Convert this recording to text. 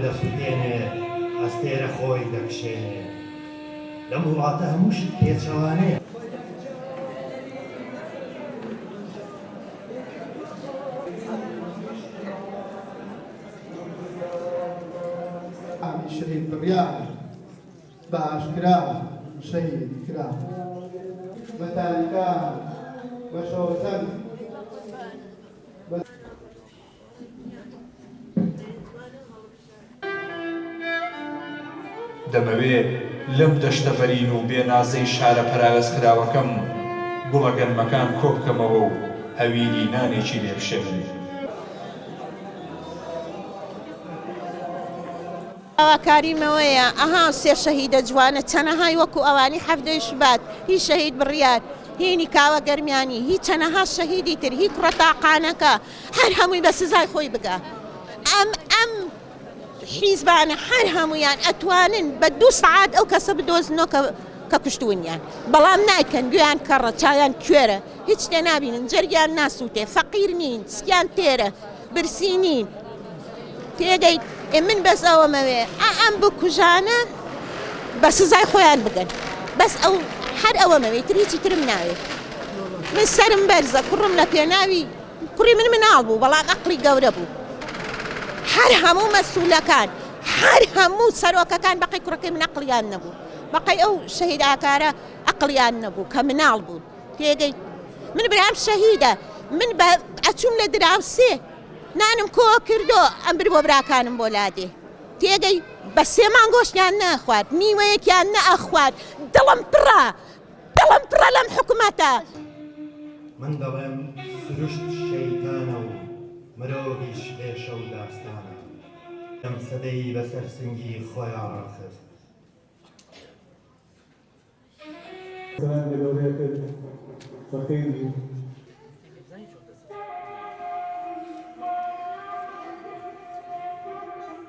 دەسووتێنێ ئەستێرە خۆی دەکشێنێ لەم وڵاتە هەمووشت پێچەوانەیە شهید بڕیار باشکرا شهید کرا بەتاریکا بە شۆزەن دەمەوێ لەم دەشتە بەرین و بێنازەی شارە پەراگەزکراوەکەم گوڵە گەرمەکان کۆبکەمەوە و هەویری نانێکی لێ بشێنم. ئاواکاریمەوەیە ئەها سێ شەهیدە جوانە چەنەهای وەکو ئەوانی هەفتەی شوبات هی شەهید بڕیار هی نیکاوە گەرمیانی هی چەنەها شەهیدی تر هی کوڕە تاقانەکە هەر هەمووی بە سزای خۆی بگا ئەم حیزبانە هەر هەمویان ئەتوانن بە 2 سعات ئەو کەسە بدۆزنەوە کە کوشتوونیان بەڵام نایکەن گویان کەڕە چاویان کوێرە هیچ شتێ نابینن جەرگیان ناسووتێ فەقیر نین سکیان تێرە برسی نین تێگەیت من بەس ئەوەمەوێ ئەم بکوژانە بە سزای خۆیان بگەن بەس ئەو هەر ئەوەمەوێ تر هیچی ترم ناوێت من سرم بەرزە کوڕم لە پێناوی کوڕی من مناڵ بوو بەڵام ئەقڵی گەورە بوو هەر هەموو مەسئولەکان هەر هەموو سەرۆکەکان بەقەی کوڕەکەی من ئەقڵیان نەبوو بەقەی ئەو شەهید ئاکارە ئەقڵیان نەبوو کە مناڵ بوو تێگەیت من برام شەهیدە من ئەچووم لە دراوسێ نانم کۆ کردو ئەم بر بۆ براکانم بۆ لادێ تێگەی بە 3 مانگ گۆشتیان نەخوارد نیوەیەکیان نەئەخوارد دڵم پڕە لەم حکومەتە من دەڵێم سروشت شەیتانە و مرۆڤیش هێشە و داستانە ئەم سەدەی بەسەر سنگی خۆیان ڕاخست سلام لدولة فخير